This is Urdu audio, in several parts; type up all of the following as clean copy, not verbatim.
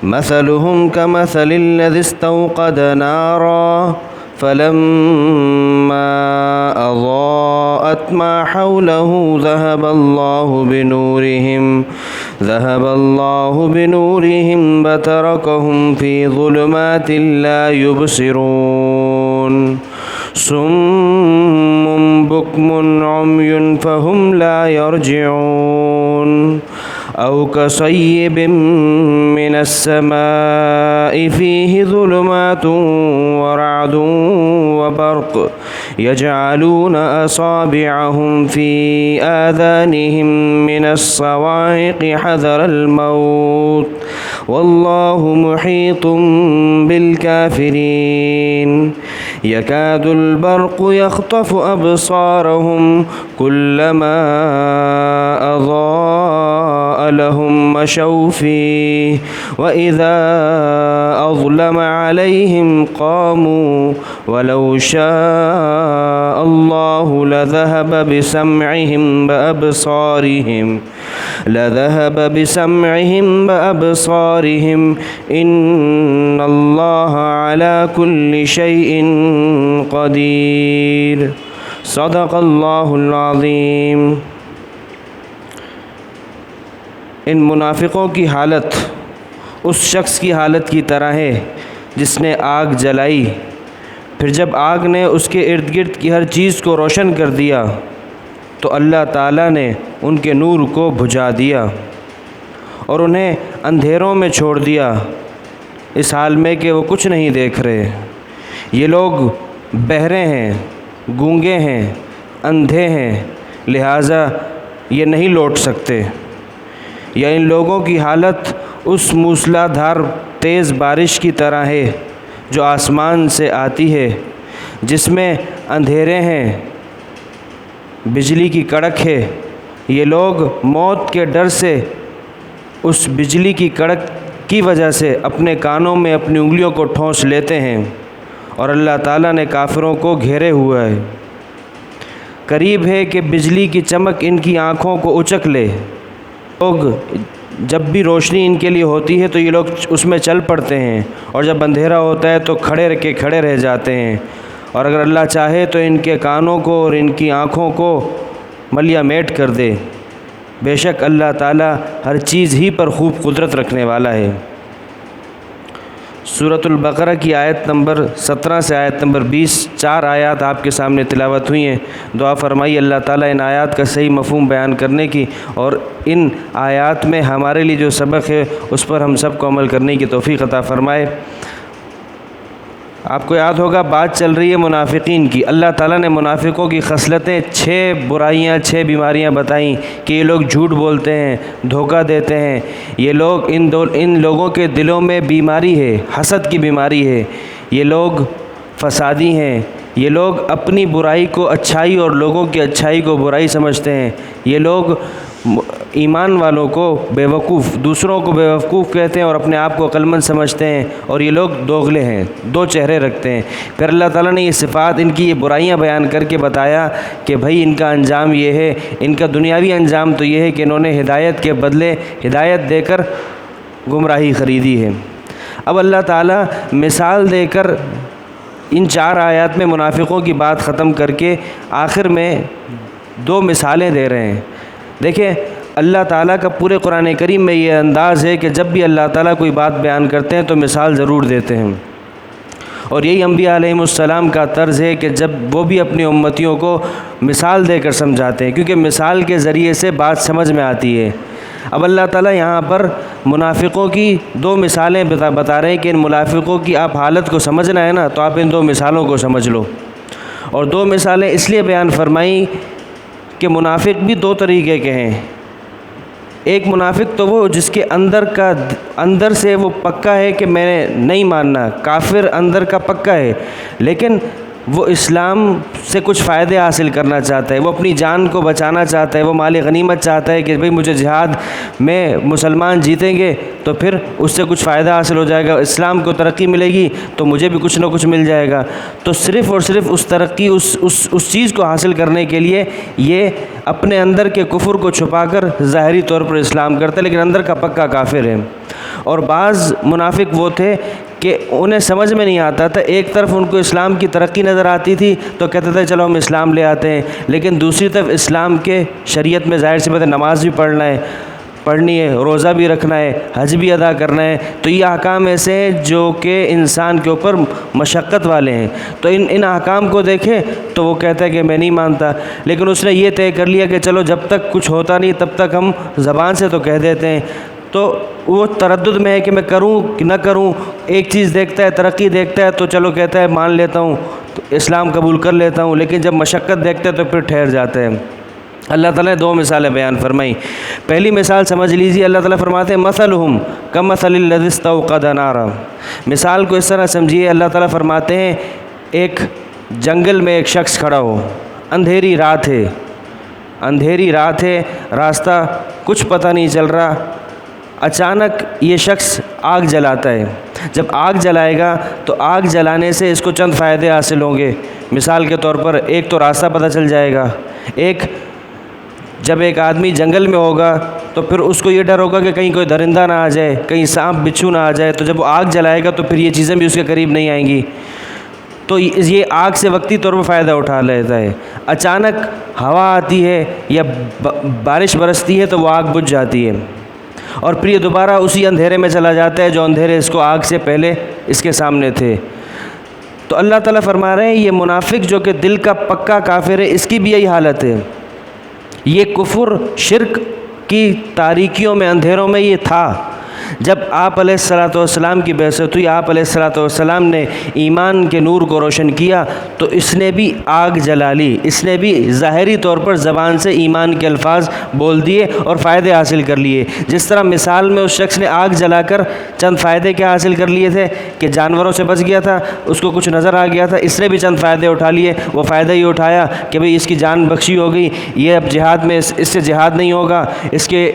مثلهم كمثل الذي استوقد نارا فلما أضاءت ما حوله ذهب الله بنورهم وتركهم في ظلمات لا يبصرون صم بكم عمي فهم لا يرجعون أو كصيب من السماء فيه ظلمات ورعد وبرق يجعلون أصابعهم في آذانهم من الصواعق حذر الموت والله محيط بالكافرين يكاد البرق يخطف أبصارهم كلما أضاء لهم مشوا فيه وإذا أظلم عليهم قاموا ولو شاء الله لذهب بسمعهم وأبصارهم إن الله على كل شيء قدير صدق اللہ العظیم۔ ان منافقوں کی حالت اس شخص کی حالت کی طرح ہے جس نے آگ جلائی، پھر جب آگ نے اس کے ارد گرد کی ہر چیز کو روشن کر دیا تو اللہ تعالیٰ نے ان کے نور کو بجھا دیا اور انہیں اندھیروں میں چھوڑ دیا، اس حال میں کہ وہ کچھ نہیں دیکھ رہے۔ یہ لوگ بہرے ہیں، گونگے ہیں، اندھے ہیں، لہٰذا یہ نہیں لوٹ سکتے۔ یا ان لوگوں کی حالت اس موسلا دھار تیز بارش کی طرح ہے جو آسمان سے آتی ہے، جس میں اندھیرے ہیں، بجلی کی کڑک ہے۔ یہ لوگ موت کے ڈر سے اس بجلی کی کڑک کی وجہ سے اپنے کانوں میں اپنی انگلیوں کو ٹھونس لیتے ہیں، اور اللہ تعالیٰ نے کافروں کو گھیرے ہوا ہے۔ قریب ہے کہ بجلی کی چمک ان کی آنکھوں کو اچک لے۔ لوگ جب بھی روشنی ان کے لیے ہوتی ہے تو یہ لوگ اس میں چل پڑتے ہیں، اور جب اندھیرا ہوتا ہے تو کھڑے رہ جاتے ہیں، اور اگر اللہ چاہے تو ان کے کانوں کو اور ان کی آنکھوں کو ملیا میٹ کر دے۔ بے شک اللہ تعالیٰ ہر چیز ہی پر خوب قدرت رکھنے والا ہے۔ سورۃ البقرہ کی آیت نمبر 17 سے آیت نمبر 20 4 آیات آپ کے سامنے تلاوت ہوئی ہیں۔ دعا فرمائی اللہ تعالیٰ ان آیات کا صحیح مفہوم بیان کرنے کی اور ان آیات میں ہمارے لیے جو سبق ہے اس پر ہم سب کو عمل کرنے کی توفیق عطا فرمائے۔ آپ کو یاد ہوگا بات چل رہی ہے منافقین کی۔ اللہ تعالیٰ نے منافقوں کی خصلتیں 6 برائیاں 6 بیماریاں بتائیں کہ یہ لوگ جھوٹ بولتے ہیں، دھوکہ دیتے ہیں۔ یہ لوگ ان لوگوں کے دلوں میں بیماری ہے، حسد کی بیماری ہے۔ یہ لوگ فسادی ہیں، یہ لوگ اپنی برائی کو اچھائی اور لوگوں کی اچھائی کو برائی سمجھتے ہیں۔ یہ لوگ ایمان والوں کو بیوقوف، دوسروں کو بیوقوف کہتے ہیں اور اپنے آپ کو عقل مند سمجھتے ہیں، اور یہ لوگ دوغلے ہیں، 2 چہرے رکھتے ہیں۔ پھر اللہ تعالیٰ نے یہ صفات، ان کی یہ برائیاں بیان کر کے بتایا کہ بھائی ان کا انجام یہ ہے، ان کا دنیاوی انجام تو یہ ہے کہ انہوں نے ہدایت کے بدلے ہدایت دے کر گمراہی خریدی ہے۔ اب اللہ تعالیٰ مثال دے کر ان 4 آیات میں منافقوں کی بات ختم کر کے آخر میں 2 مثالیں دے رہے ہیں۔ دیکھیں اللہ تعالیٰ کا پورے قرآن کریم میں یہ انداز ہے کہ جب بھی اللہ تعالیٰ کوئی بات بیان کرتے ہیں تو مثال ضرور دیتے ہیں، اور یہی انبیاء علیہم السلام کا طرز ہے کہ جب وہ بھی اپنی امتیوں کو مثال دے کر سمجھاتے ہیں، کیونکہ مثال کے ذریعے سے بات سمجھ میں آتی ہے۔ اب اللہ تعالیٰ یہاں پر منافقوں کی 2 مثالیں بتا رہے ہیں کہ ان منافقوں کی آپ حالت کو سمجھنا ہے نا تو آپ ان 2 مثالوں کو سمجھ لو۔ اور 2 مثالیں اس لیے بیان فرمائیں کہ منافق بھی 2 طریقے کے ہیں۔ ایک منافق تو وہ جس کے اندر سے وہ پکا ہے کہ میں نے نہیں ماننا، کافر اندر کا پکا ہے، لیکن وہ اسلام سے کچھ فائدے حاصل کرنا چاہتا ہے، وہ اپنی جان کو بچانا چاہتا ہے، وہ مال غنیمت چاہتا ہے کہ بھئی مجھے جہاد میں مسلمان جیتیں گے تو پھر اس سے کچھ فائدہ حاصل ہو جائے گا، اسلام کو ترقی ملے گی تو مجھے بھی کچھ نہ کچھ مل جائے گا، تو صرف اور صرف اس ترقی اس چیز کو حاصل کرنے کے لیے یہ اپنے اندر کے کفر کو چھپا کر ظاہری طور پر اسلام کرتا ہے لیکن اندر کا پکا کافر ہے۔ اور بعض منافق وہ تھے کہ انہیں سمجھ میں نہیں آتا تھا، ایک طرف ان کو اسلام کی ترقی نظر آتی تھی تو کہتے تھے چلو ہم اسلام لے آتے ہیں، لیکن دوسری طرف اسلام کے شریعت میں ظاہر سی بات ہے نماز بھی پڑھنی ہے، روزہ بھی رکھنا ہے، حج بھی ادا کرنا ہے، تو یہ احکام ایسے ہیں جو کہ انسان کے اوپر مشقت والے ہیں، تو ان احکام کو دیکھے تو وہ کہتا ہے کہ میں نہیں مانتا، لیکن اس نے یہ طے کر لیا کہ چلو جب تک کچھ ہوتا نہیں تب تک ہم زبان سے تو کہہ دیتے ہیں، تو وہ تردد میں ہے کہ میں کروں کہ نہ کروں، ایک چیز دیکھتا ہے ترقی دیکھتا ہے تو چلو کہتا ہے مان لیتا ہوں، تو اسلام قبول کر لیتا ہوں، لیکن جب مشقت دیکھتا ہے تو پھر ٹھہر جاتا ہے۔ اللہ تعالیٰ نے 2 مثالیں بیان فرمائیں۔ پہلی مثال سمجھ لیجیے، اللہ تعالیٰ فرماتے ہیں مثلہم کمثل الذی استوقد نارا، مثال کو اس طرح سمجھیے، اللہ تعالیٰ فرماتے ہیں ایک جنگل میں ایک شخص کھڑا ہو، اندھیری رات ہے، راستہ کچھ پتہ نہیں چل رہا، اچانک یہ شخص آگ جلاتا ہے، جب آگ جلائے گا تو آگ جلانے سے اس کو چند فائدے حاصل ہوں گے، مثال کے طور پر ایک تو راستہ پتہ چل جائے گا، جب ایک آدمی جنگل میں ہوگا تو پھر اس کو یہ ڈر ہوگا کہ کہیں کوئی درندہ نہ آ جائے، کہیں سانپ بچھو نہ آ جائے، تو جب وہ آگ جلائے گا تو پھر یہ چیزیں بھی اس کے قریب نہیں آئیں گی، تو یہ آگ سے وقتی طور پر فائدہ اٹھا لیتا ہے۔ اچانک ہوا آتی ہے یا بارش برستی ہے تو وہ آگ بجھ جاتی ہے، اور پھر یہ دوبارہ اسی اندھیرے میں چلا جاتا ہے جو اندھیرے اس کو آگ سے پہلے اس کے سامنے تھے۔ تو اللہ تعالیٰ فرما رہے ہیں یہ منافق جو کہ دل کا پکا کافر ہے، اس کی بھی یہی حالت ہے، یہ کفر شرک کی تاریکیوں میں اندھیروں میں یہ تھا، جب آپ علیہ الصلوۃ والسلام کی بعثت ہوئی، آپ علیہ الصلوۃ والسلام نے ایمان کے نور کو روشن کیا تو اس نے بھی آگ جلا لی، اس نے بھی ظاہری طور پر زبان سے ایمان کے الفاظ بول دیے اور فائدے حاصل کر لیے، جس طرح مثال میں اس شخص نے آگ جلا کر چند فائدے کیا حاصل کر لیے تھے کہ جانوروں سے بچ گیا تھا، اس کو کچھ نظر آ گیا تھا، اس نے بھی چند فائدے اٹھا لیے، وہ فائدہ یہ اٹھایا کہ بھئی اس کی جان بخشی ہو گئی، یہ اب جہاد میں اس سے جہاد نہیں ہوگا، اس کے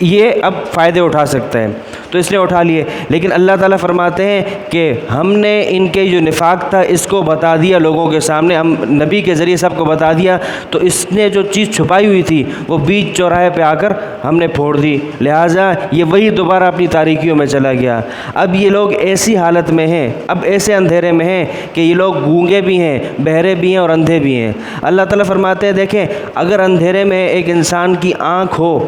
یہ اب فائدے اٹھا سکتا ہے، تو اس نے اٹھا لیے، لیکن اللہ تعالیٰ فرماتے ہیں کہ ہم نے ان کے جو نفاق تھا اس کو بتا دیا لوگوں کے سامنے، ہم نبی کے ذریعے سب کو بتا دیا، تو اس نے جو چیز چھپائی ہوئی تھی وہ بیچ چوراہے پہ آ کر ہم نے پھوڑ دی، لہٰذا یہ وہی دوبارہ اپنی تاریکیوں میں چلا گیا۔ اب یہ لوگ ایسی حالت میں ہیں، اب ایسے اندھیرے میں ہیں کہ یہ لوگ گونگے بھی ہیں، بہرے بھی ہیں اور اندھے بھی ہیں۔ اللہ تعالیٰ فرماتے ہیں دیکھیں اگر اندھیرے میں ایک انسان کی آنکھ ہو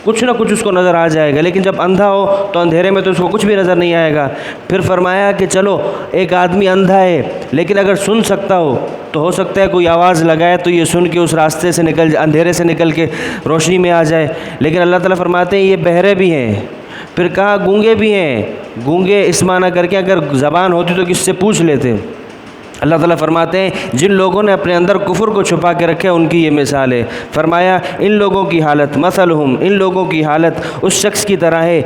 کچھ نہ کچھ اس کو نظر آ جائے گا، لیکن جب اندھا ہو تو اندھیرے میں تو اس کو کچھ بھی نظر نہیں آئے گا۔ پھر فرمایا کہ چلو ایک آدمی اندھا ہے لیکن اگر سن سکتا ہو تو ہو سکتا ہے کوئی آواز لگائے تو یہ سن کے اس راستے سے اندھیرے سے نکل کے روشنی میں آ جائے، لیکن اللہ تعالیٰ فرماتے ہیں یہ بہرے بھی ہیں، پھر کہا گونگے بھی ہیں، گونگے اس معنی کر کے اگر زبان ہوتی تو کس سے پوچھ لیتے۔ اللہ تعالیٰ فرماتے ہیں جن لوگوں نے اپنے اندر کفر کو چھپا کے رکھے ان کی یہ مثال ہے، فرمایا ان لوگوں کی حالت مثلہم، ان لوگوں کی حالت اس شخص کی طرح ہے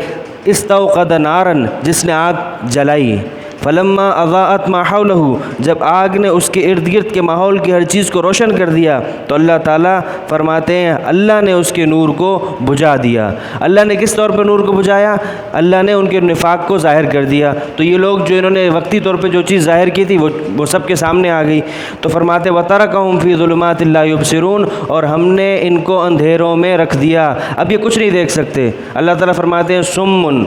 استوقد نارن جس نے آگ جلائی، فلما اضاءت ما حولہ جب آگ نے اس کے ارد گرد کے ماحول کی ہر چیز کو روشن کر دیا تو اللہ تعالیٰ فرماتے ہیں اللہ نے اس کے نور کو بجھا دیا۔ اللہ نے کس طور پر نور کو بجھایا؟ اللہ نے ان کے نفاق کو ظاہر کر دیا، تو یہ لوگ جو انہوں نے وقتی طور پہ جو چیز ظاہر کی تھی وہ سب کے سامنے آ گئی، تو فرماتے وَتَرَكَهُمْ فِي ظُلُمَاتِ لَا يُبْصِرُونَ اور ہم نے ان کو اندھیروں میں رکھ دیا، اب یہ کچھ نہیں دیکھ سکتے۔ اللہ تعالیٰ فرماتے ہیں سمن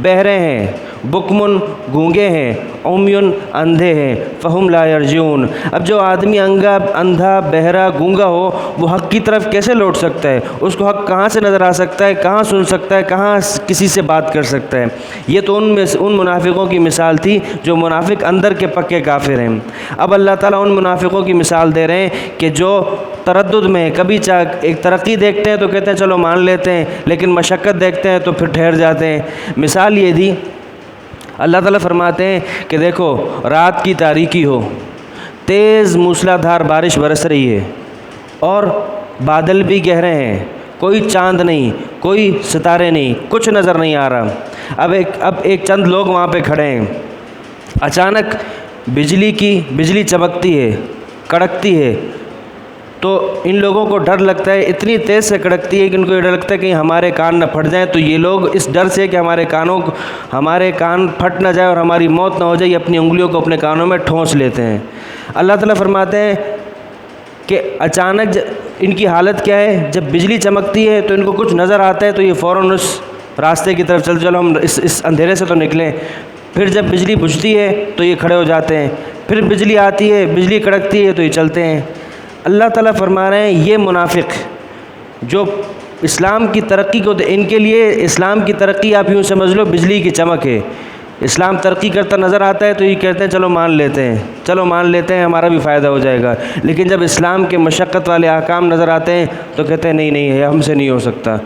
بہرے ہیں، بکمن گونگے ہیں، عمیٌ اندھے ہیں، فہم لا یرجعون اب جو آدمی اندھا بہرا گونگا ہو وہ حق کی طرف کیسے لوٹ سکتا ہے؟ اس کو حق کہاں سے نظر آ سکتا ہے؟ کہاں سن سکتا ہے؟ کہاں کسی سے بات کر سکتا ہے؟ یہ تو ان منافقوں کی مثال تھی جو منافق اندر کے پکے کافر ہیں۔ اب اللہ تعالیٰ ان منافقوں کی مثال دے رہے ہیں کہ جو تردد میں کبھی ایک ترقی دیکھتے ہیں تو کہتے ہیں چلو مان لیتے ہیں، لیکن مشقت دیکھتے ہیں تو پھر ٹھہر جاتے ہیں۔ مثال یہ دی اللہ تعالیٰ فرماتے ہیں کہ دیکھو رات کی تاریکی ہو، تیز موسلا دھار بارش برس رہی ہے اور بادل بھی گہرے ہیں، کوئی چاند نہیں، کوئی ستارے نہیں، کچھ نظر نہیں آ رہا۔ اب ایک چند لوگ وہاں پہ کھڑے ہیں، اچانک بجلی چمکتی ہے کڑکتی ہے تو ان لوگوں کو ڈر لگتا ہے، اتنی تیز سے کڑکتی ہے کہ ان کو یہ ڈر لگتا ہے کہ ہمارے کان نہ پھٹ جائیں، تو یہ لوگ اس ڈر سے کہ ہمارے کان پھٹ نہ جائے اور ہماری موت نہ ہو جائے، یہ اپنی انگلیوں کو اپنے کانوں میں ٹھونس لیتے ہیں۔ اللہ تعالیٰ فرماتے ہیں کہ اچانک ان کی حالت کیا ہے، جب بجلی چمکتی ہے تو ان کو کچھ نظر آتا ہے تو یہ فوراً اس راستے کی طرف چلو ہم اس اندھیرے سے تو نکلیں۔ پھر جب بجلی بجھتی ہے تو یہ کھڑے ہو جاتے ہیں، پھر بجلی آتی ہے، بجلی کڑکتی ہے تو یہ چلتے ہیں۔ اللہ تعالیٰ فرما رہے ہیں یہ منافق جو اسلام کی ترقی کو ان کے لیے اسلام کی ترقی آپ یوں سمجھ لو بجلی کی چمک ہے۔ اسلام ترقی کرتا نظر آتا ہے تو یہ کہتے ہیں چلو مان لیتے ہیں ہمارا بھی فائدہ ہو جائے گا، لیکن جب اسلام کے مشقت والے احکام نظر آتے ہیں تو کہتے ہیں نہیں ہے ہم سے نہیں ہو سکتا۔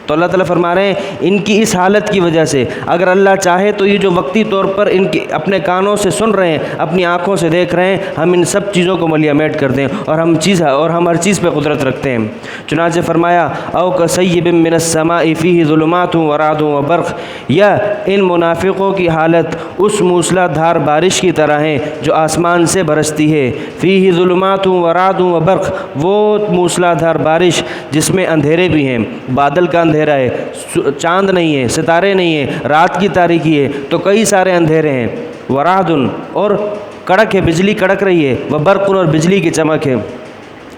تو اللہ تعالیٰ فرما رہے ہیں ان کی اس حالت کی وجہ سے اگر اللہ چاہے تو یہ جو وقتی طور پر ان کے اپنے کانوں سے سن رہے ہیں، اپنی آنکھوں سے دیکھ رہے ہیں، ہم ان سب چیزوں کو ملیہ میٹ کر دیں اور ہم ہر چیز پہ قدرت رکھتے ہیں۔ چنانچہ فرمایا او کصیب من السماء فیہ ظلمات ورعد وبرق، یا ان منافقوں کی حالت اس موسلا دھار بارش کی طرح ہے جو آسمان سے برستی ہے، فیہ ظلمات ورعد وبرق، وہ موسلا دھار بارش جس میں اندھیرے بھی ہیں، بادل کا اندھیرا ہے، چاند نہیں ہے، ستارے نہیں ہیں، رات کی تاریکی ہے تو کئی سارے اندھیرے ہیں، ورعد اور کڑک ہے، بجلی کڑک رہی ہے، وبرق اور بجلی کی چمک ہے،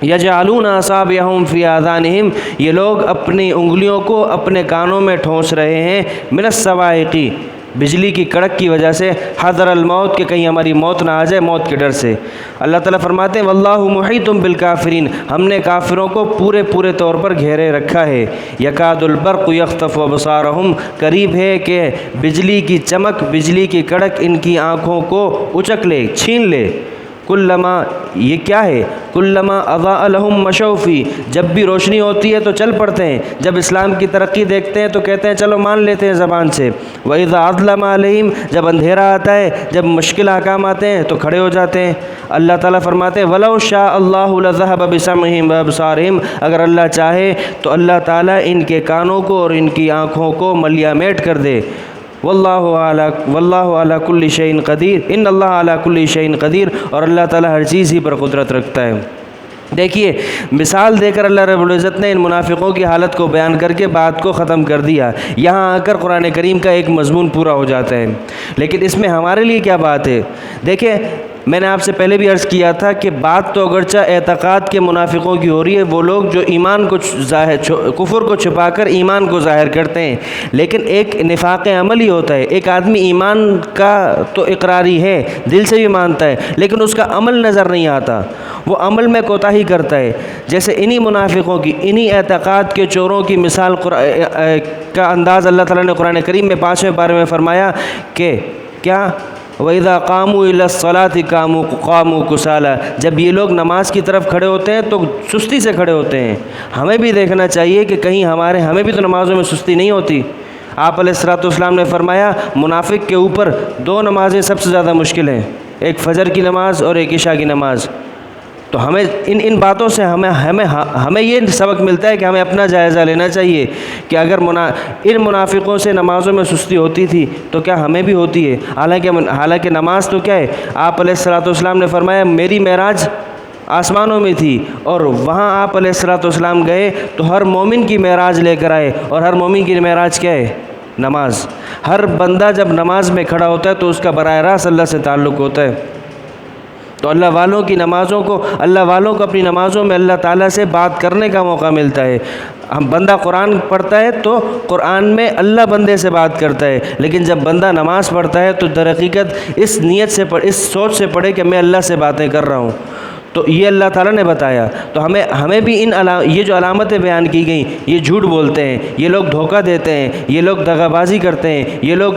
یجعلون اصابعہم فی آذانہم، یہ لوگ اپنی انگلیوں کو اپنے کانوں میں ٹھونس رہے ہیں، من الصواعق، بجلی کی کڑک کی وجہ سے، حذر الموت کہ کہیں ہماری موت نہ آ جائے، موت کے ڈر سے۔ اللہ تعالیٰ فرماتے ہیں واللہ محیط بالکافرین، ہم نے کافروں کو پورے طور پر گھیرے رکھا ہے، یکاد البرق یخطف ابصارہم، قریب ہے کہ بجلی کی چمک، بجلی کی کڑک ان کی آنکھوں کو اچک لے، چھین لے۔ کلما، یہ کیا ہے، کلما اضاء لہم مشوا فی، جب بھی روشنی ہوتی ہے تو چل پڑتے ہیں، جب اسلام کی ترقی دیکھتے ہیں تو کہتے ہیں چلو مان لیتے ہیں زبان سے، وَإِذَا أَظْلَمَ عَلَيْهِمْ، جب اندھیرا آتا ہے، جب مشکل احکام آتے ہیں تو کھڑے ہو جاتے ہیں۔ اللہ تعالیٰ فرماتے ہیں وَلَوْ شَاءَ اللَّهُ لَذَهَبَ بِسَمْعِهِمْ وَأَبْصَارِهِمْ، اگر اللہ چاہے تو اللہ تعالیٰ ان کے کانوں کو اور ان کی آنکھوں کو ملیہ میٹ کر دے۔ واللہ علی کل شیء قدیر، ان اللہ علی کل شیء قدیر، اور اللہ تعالیٰ ہر چیز ہی پر قدرت رکھتا ہے۔ دیکھیے مثال دے کر اللہ رب العزت نے ان منافقوں کی حالت کو بیان کر کے بات کو ختم کر دیا، یہاں آ کر قرآن کریم کا ایک مضمون پورا ہو جاتا ہے، لیکن اس میں ہمارے لیے کیا بات ہے؟ دیکھیں میں نے آپ سے پہلے بھی عرض کیا تھا کہ بات تو اگرچہ اعتقاد کے منافقوں کی ہو رہی ہے، وہ لوگ جو ایمان کو کفر کو چھپا کر ایمان کو ظاہر کرتے ہیں، لیکن ایک نفاق عملی ہوتا ہے، ایک آدمی ایمان کا تو اقراری ہے، دل سے بھی مانتا ہے، لیکن اس کا عمل نظر نہیں آتا، وہ عمل میں کوتاہی کرتا ہے۔ جیسے انہی منافقوں کی، انہی اعتقاد کے چوروں کی مثال کا انداز اللہ تعالیٰ نے قرآن کریم میں 5ویں پارے میں فرمایا کہ کیا وَإِذَا قَامُوا إِلَى الصَّلَاةِ قَامُوا كُسَالَىٰ، جب یہ لوگ نماز کی طرف کھڑے ہوتے ہیں تو سستی سے کھڑے ہوتے ہیں۔ ہمیں بھی دیکھنا چاہیے کہ کہیں ہمیں بھی تو نمازوں میں سستی نہیں ہوتی۔ آپ علیہ السلام نے فرمایا منافق کے اوپر 2 نمازیں سب سے زیادہ مشکل ہیں، ایک فجر کی نماز اور ایک عشاء کی نماز۔ تو ہمیں ان باتوں سے ہمیں یہ سبق ملتا ہے کہ ہمیں اپنا جائزہ لینا چاہیے کہ اگر ان منافقوں سے نمازوں میں سستی ہوتی تھی تو کیا ہمیں بھی ہوتی ہے؟ حالانکہ نماز تو کیا ہے، آپ علیہ السلام نے فرمایا میری معراج آسمانوں میں تھی، اور وہاں آپ علیہ السلام گئے تو ہر مومن کی معراج لے کر آئے، اور ہر مومن کی معراج کیا ہے؟ نماز۔ ہر بندہ جب نماز میں کھڑا ہوتا ہے تو اس کا براہ راست اللہ سے تعلق ہوتا ہے۔ تو اللہ والوں کو اپنی نمازوں میں اللہ تعالیٰ سے بات کرنے کا موقع ملتا ہے۔ بندہ قرآن پڑھتا ہے تو قرآن میں اللہ بندے سے بات کرتا ہے، لیکن جب بندہ نماز پڑھتا ہے تو در حقیقت اس نیت سے اس سوچ سے پڑھے کہ میں اللہ سے باتیں کر رہا ہوں۔ تو یہ اللہ تعالیٰ نے بتایا، تو ہمیں بھی یہ جو علامتیں بیان کی گئیں، یہ جھوٹ بولتے ہیں، یہ لوگ دھوکہ دیتے ہیں، یہ لوگ دغا بازی کرتے ہیں، یہ لوگ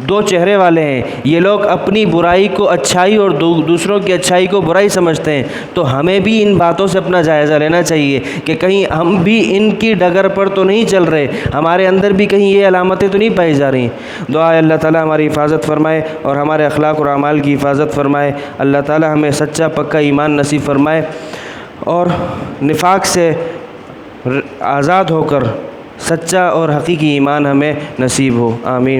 2 چہرے والے ہیں، یہ لوگ اپنی برائی کو اچھائی اور دوسروں کی اچھائی کو برائی سمجھتے ہیں۔ تو ہمیں بھی ان باتوں سے اپنا جائزہ لینا چاہیے کہ کہیں ہم بھی ان کی ڈگر پر تو نہیں چل رہے، ہمارے اندر بھی کہیں یہ علامتیں تو نہیں پائی جا رہی۔ دعا ہے اللہ تعالیٰ ہماری حفاظت فرمائے اور ہمارے اخلاق اور اعمال کی حفاظت فرمائے۔ اللہ تعالیٰ ہمیں سچا پکا ایمان نصیب فرمائے اور نفاق سے آزاد ہو کر سچا اور حقیقی ایمان ہمیں نصیب ہو، آمین۔